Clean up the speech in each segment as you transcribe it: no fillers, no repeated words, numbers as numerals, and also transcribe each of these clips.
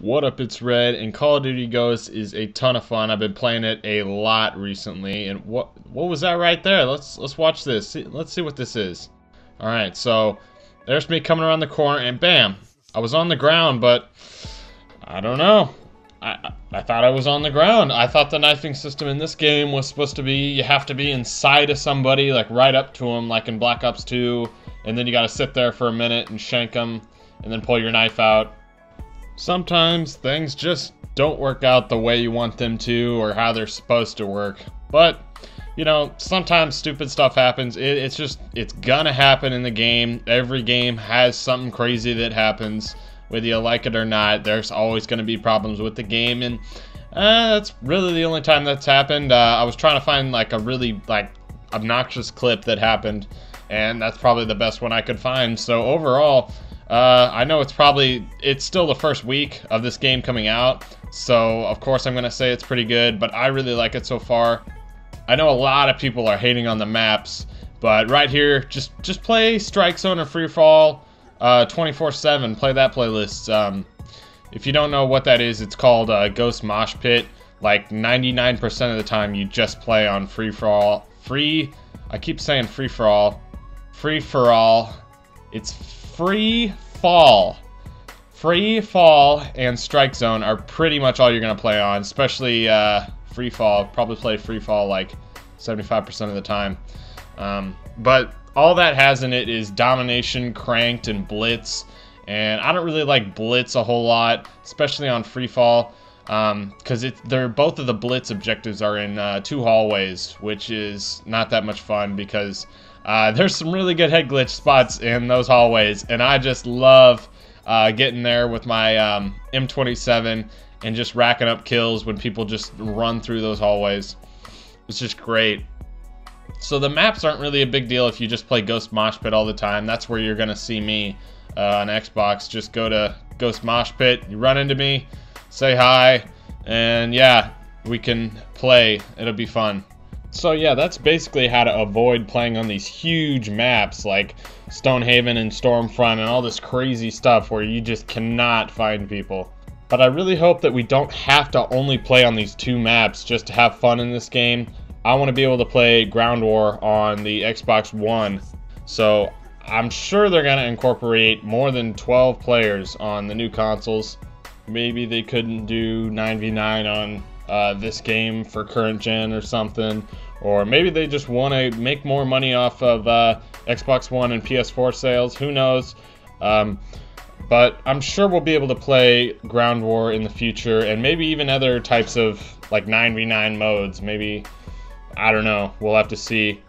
What up, it's Red, and Call of Duty Ghosts is a ton of fun. I've been playing it a lot recently, and what was that right there? Let's watch this. Let's see what this is. Alright, so there's me coming around the corner, and bam! I was on the ground, but I don't know. I thought I was on the ground. I thought the knifing system in this game was supposed to be you have to be inside of somebody, like right up to them, like in Black Ops 2, and then you gotta sit there for a minute and shank them, and then pull your knife out. Sometimes things just don't work out the way you want them to or how they're supposed to work. But, you know, sometimes stupid stuff happens. It's gonna happen in the game. Every game has something crazy that happens. Whether you like it or not, there's always gonna be problems with the game. And that's really the only time that's happened. I was trying to find like a really obnoxious clip that happened, and that's probably the best one I could find. So overall, I know it's still the first week of this game coming out, so of course I'm going to say it's pretty good, but I really like it so far. I know a lot of people are hating on the maps, but right here, just play Strike Zone or Free Fall 24/7, play that playlist. If you don't know what that is, it's called Ghost Mosh Pit. Like 99% of the time you just play on Free For All. I keep saying Free For All. Free For All. It's Free Fall. Free Fall and Strike Zone are pretty much all you're going to play on, especially Free Fall. Probably play Free Fall like 75% of the time. But all that has in it is Domination, Cranked, and Blitz. And I don't really like Blitz a whole lot, especially on Free Fall, because both of the Blitz objectives are in 2 hallways, which is not that much fun because there's some really good head glitch spots in those hallways, and I just love getting there with my M27 and just racking up kills when people just run through those hallways. It's just great. So the maps aren't really a big deal if you just play Ghost Mosh Pit all the time. That's where you're going to see me on Xbox. Just go to Ghost Mosh Pit, you run into me, say hi, and yeah, we can play. It'll be fun. So yeah, that's basically how to avoid playing on these huge maps like Stonehaven and Stormfront and all this crazy stuff where you just cannot find people. But I really hope that we don't have to only play on these 2 maps just to have fun in this game. I want to be able to play Ground War on the Xbox One. So I'm sure they're going to incorporate more than 12 players on the new consoles. Maybe they couldn't do 9v9 on this game for current gen or something, or maybe they just want to make more money off of Xbox One and PS4 sales. Who knows? But I'm sure we'll be able to play Ground War in the future, and maybe even other types of like 9v9 modes. Maybe, I don't know, we'll have to see.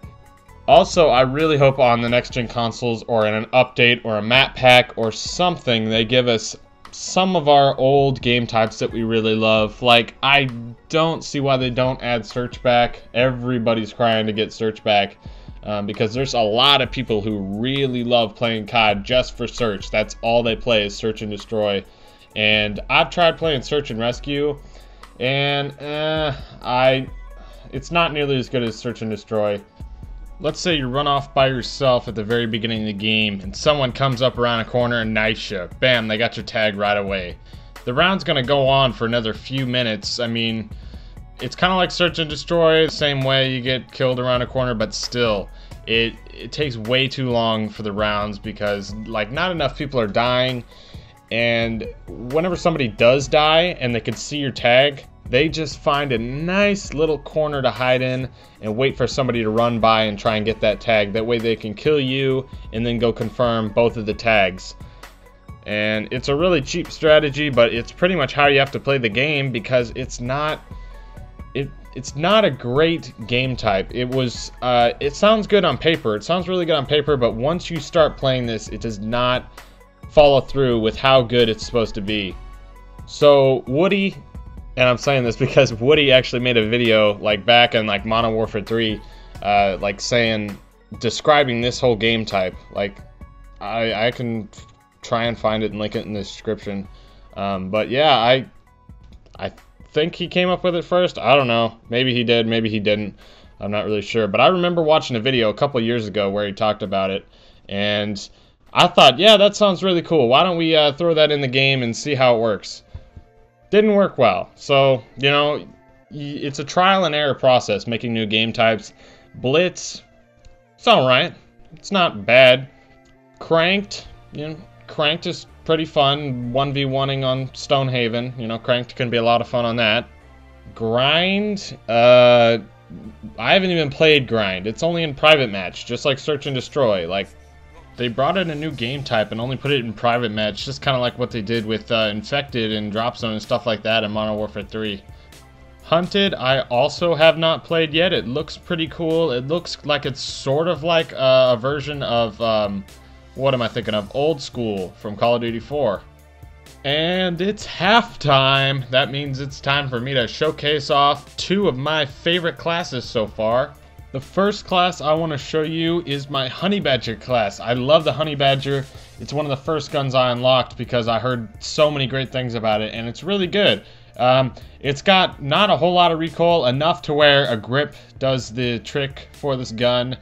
Also, I really hope on the next gen consoles or in an update or a map pack or something they give us some of our old game types that we really love. Like, I don't see why they don't add search back. Everybody's crying to get search back because there's a lot of people who really love playing COD just for search. That's all they play is search and destroy. And I've tried playing search and rescue, and it's not nearly as good as search and destroy. Let's say you run off by yourself at the very beginning of the game and someone comes up around a corner and knifes you. Bam, they got your tag right away. The round's going to go on for another few minutes. I mean, it's kind of like search and destroy, the same way you get killed around a corner, but still, it takes way too long for the rounds because like not enough people are dying, and whenever somebody does die and they can see your tag, they just find a nice little corner to hide in and wait for somebody to run by and try and get that tag. That way they can kill you and then go confirm both of the tags. And it's a really cheap strategy, but it's pretty much how you have to play the game because it's not a great game type. It sounds good on paper. It sounds really good on paper, but once you start playing this, it does not follow through with how good it's supposed to be. So Woody, and I'm saying this because Woody actually made a video like back in like Modern Warfare 3, like describing this whole game type. Like I can try and find it and link it in the description. But yeah, I think he came up with it first. I don't know. Maybe he did, maybe he didn't. I'm not really sure. But I remember watching a video a couple years ago where he talked about it, and I thought, yeah, that sounds really cool. Why don't we throw that in the game and see how it works? Didn't work well. So, you know, it's a trial and error process making new game types. Blitz, it's alright. It's not bad. Cranked, you know, Cranked is pretty fun. 1v1ing on Stonehaven. You know, Cranked can be a lot of fun on that. Grind, I haven't even played Grind. It's only in private match, just like Search and Destroy. Like, they brought in a new game type and only put it in private match, just kind of like what they did with Infected and Drop Zone and stuff like that in Modern Warfare 3. Hunted, I also have not played yet. It looks pretty cool. It looks like it's sort of like a version of, what am I thinking of? Old School from Call of Duty 4. And it's halftime. That means it's time for me to showcase off two of my favorite classes so far. The first class I want to show you is my Honey Badger class. I love the Honey Badger. It's one of the first guns I unlocked because I heard so many great things about it, and it's really good. It's got not a whole lot of recoil, enough to where a grip does the trick for this gun.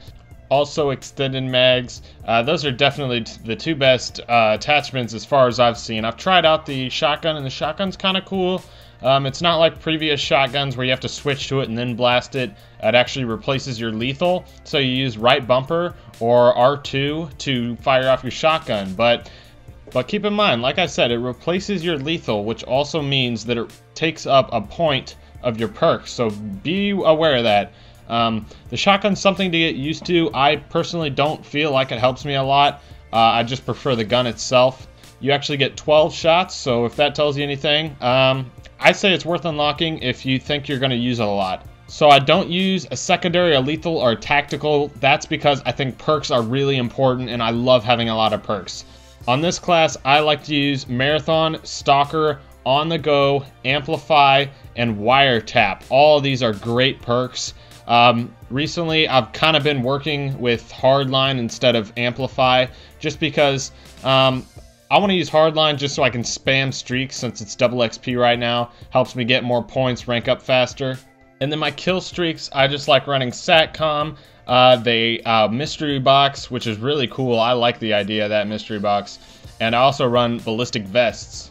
Also extended mags. Those are definitely the two best attachments as far as I've seen. I've tried out the shotgun, and the shotgun's kind of cool. It's not like previous shotguns where you have to switch to it and then blast it. It actually replaces your lethal, so you use right bumper or R2 to fire off your shotgun. But keep in mind, like I said, it replaces your lethal, which also means that it takes up a point of your perks, so be aware of that. The shotgun's something to get used to. I personally don't feel like it helps me a lot. I just prefer the gun itself. You actually get 12 shots, so if that tells you anything, I say it's worth unlocking if you think you're going to use it a lot. So I don't use a secondary, a lethal, or a tactical. That's because I think perks are really important, and I love having a lot of perks. On this class, I like to use Marathon, Stalker, On the Go, Amplify, and Wiretap. All of these are great perks. Recently, I've kind of been working with Hardline instead of Amplify, just because I want to use Hardline just so I can spam streaks since it's double XP right now. Helps me get more points, rank up faster. And then my kill streaks, I just like running SATCOM, the mystery box, which is really cool. I like the idea of that mystery box. And I also run ballistic vests.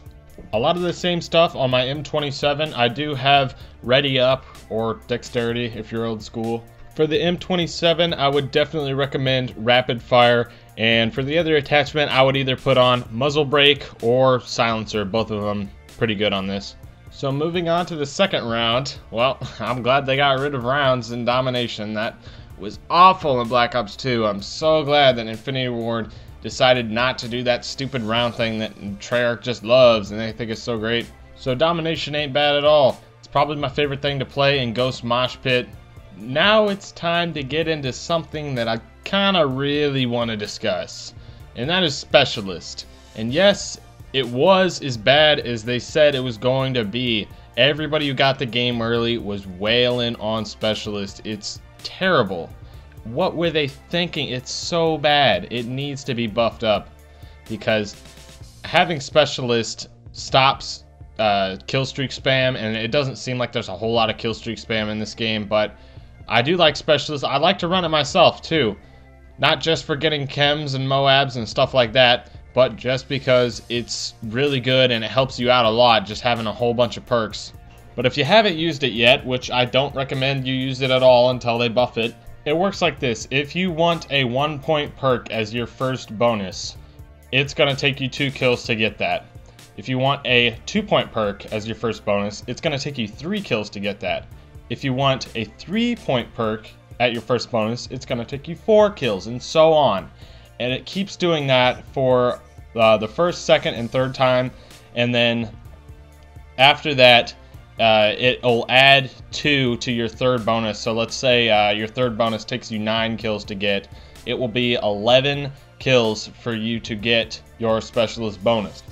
A lot of the same stuff on my M27. I do have Ready Up, or Dexterity if you're old school. For the M27, I would definitely recommend Rapid Fire. And for the other attachment, I would either put on Muzzle Brake or Silencer. Both of them pretty good on this. So moving on to the second round. Well, I'm glad they got rid of rounds in Domination. That was awful in Black Ops 2. I'm so glad that Infinity Ward decided not to do that stupid round thing that Treyarch just loves and they think is so great. So Domination ain't bad at all. It's probably my favorite thing to play in Ghost Mosh Pit. Now it's time to get into something that I kind of really want to discuss, and that is Specialist. And yes, it was as bad as they said it was going to be. Everybody who got the game early was wailing on Specialist. It's terrible. What were they thinking? It's so bad. It needs to be buffed up, because having Specialist stops killstreak spam, and it doesn't seem like there's a whole lot of killstreak spam in this game, but I do like Specialist. I like to run it myself too. Not just for getting chems and Moabs and stuff like that, but just because it's really good and it helps you out a lot just having a whole bunch of perks. But if you haven't used it yet, which I don't recommend you use it at all until they buff it, it works like this. If you want a 1-point perk as your first bonus, it's going to take you 2 kills to get that. If you want a 2-point perk as your first bonus, it's going to take you 3 kills to get that. If you want a 3-point perk at your first bonus, it's going to take you 4 kills, and so on. And it keeps doing that for the first, second, and third time, and then after that, it'll add 2 to your third bonus. So let's say your third bonus takes you 9 kills to get. It will be 11 kills for you to get your Specialist bonus.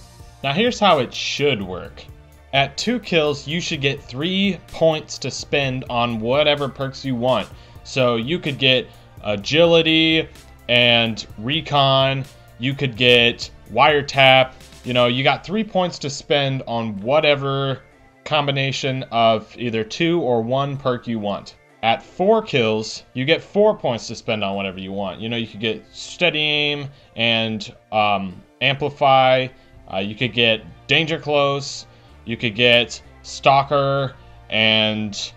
Now here's how it should work. At 2 kills, you should get 3 points to spend on whatever perks you want. So you could get Agility and Recon, you could get Wiretap, you know, you got 3 points to spend on whatever combination of either 2 or 1 perk you want. At 4 kills, you get 4 points to spend on whatever you want. You know, you could get Steady Aim and Amplify, you could get Danger Close, You could get Stalker and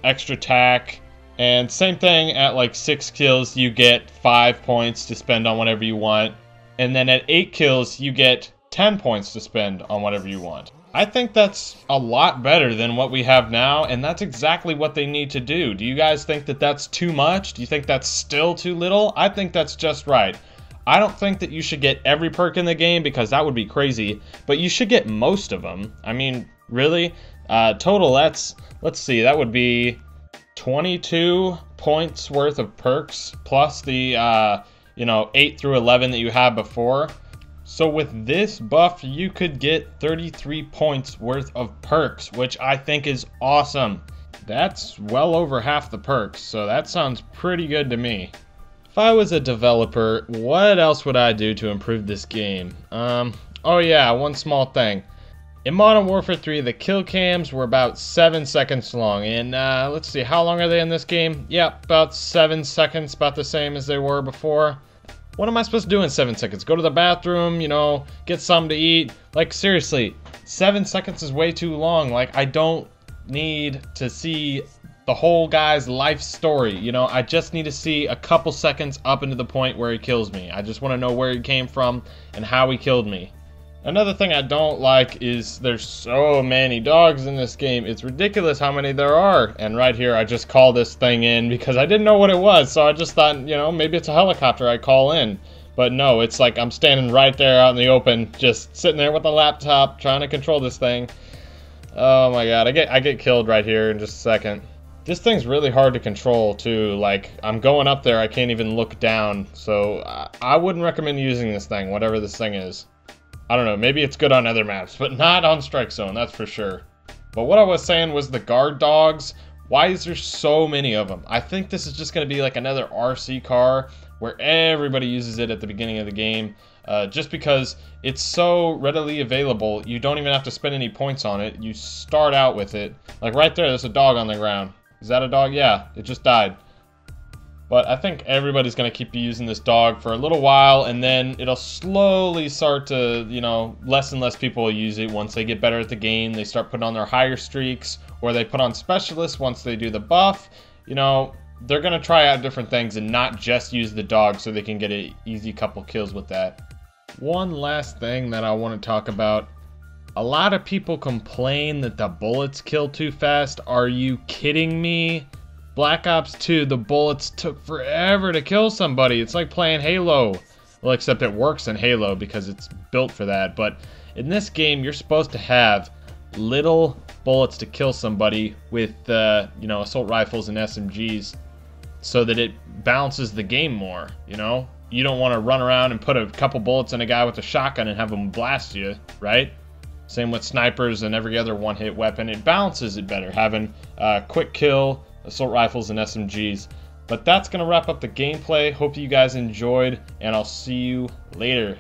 extra attack. And same thing, at like 6 kills, you get 5 points to spend on whatever you want. And then at 8 kills, you get 10 points to spend on whatever you want. I think that's a lot better than what we have now, and that's exactly what they need to do. Do you guys think that that's too much? Do you think that's still too little? I think that's just right. I don't think that you should get every perk in the game because that would be crazy, but you should get most of them. I mean, really? Total, let's see, that would be 22 points worth of perks plus the, 8 through 11 that you had before. So with this buff, you could get 33 points worth of perks, which I think is awesome. That's well over half the perks, so that sounds pretty good to me. If I was a developer, what else would I do to improve this game? Oh yeah, one small thing. In Modern Warfare 3, the kill cams were about 7 seconds long, and let's see, how long are they in this game? Yep, about 7 seconds, about the same as they were before. What am I supposed to do in 7 seconds? Go to the bathroom, get something to eat? Like, seriously, 7 seconds is way too long. Like, I don't need to see the whole guy's life story, I just need to see a couple seconds up into the point where he kills me. I just want to know where he came from and how he killed me. Another thing I don't like is there's so many dogs in this game. It's ridiculous how many there are. And right here, I just call this thing in because I didn't know what it was. So I just thought, maybe it's a helicopter I call in. But no, it's like I'm standing right there out in the open, just sitting there with a laptop trying to control this thing. Oh my god, I get killed right here in just a second. This thing's really hard to control too. Like, I'm going up there, I can't even look down. So I wouldn't recommend using this thing, whatever this thing is. I don't know, maybe it's good on other maps, but not on Strike Zone, that's for sure. But what I was saying was the guard dogs, why is there so many of them? I think this is just going to be like another RC car where everybody uses it at the beginning of the game. Just because it's so readily available, you don't even have to spend any points on it. You start out with it. Like right there, there's a dog on the ground. Is that a dog? Yeah, it just died. But I think everybody's going to keep using this dog for a little while, and then it'll slowly start to, less and less people will use it once they get better at the game. They start putting on their higher streaks, or they put on specialists once they do the buff. They're going to try out different things and not just use the dog so they can get an easy couple kills with that. One last thing that I want to talk about. A lot of people complain that the bullets kill too fast. Are you kidding me? Black Ops 2, the bullets took forever to kill somebody. It's like playing Halo. Well, except it works in Halo because it's built for that. But in this game, you're supposed to have little bullets to kill somebody with, assault rifles and SMGs so that it balances the game more, You don't want to run around and put a couple bullets in a guy with a shotgun and have him blast you, right? Same with snipers and every other one-hit weapon. It balances it better, having quick kill, assault rifles, and SMGs. But that's going to wrap up the gameplay. Hope you guys enjoyed, and I'll see you later.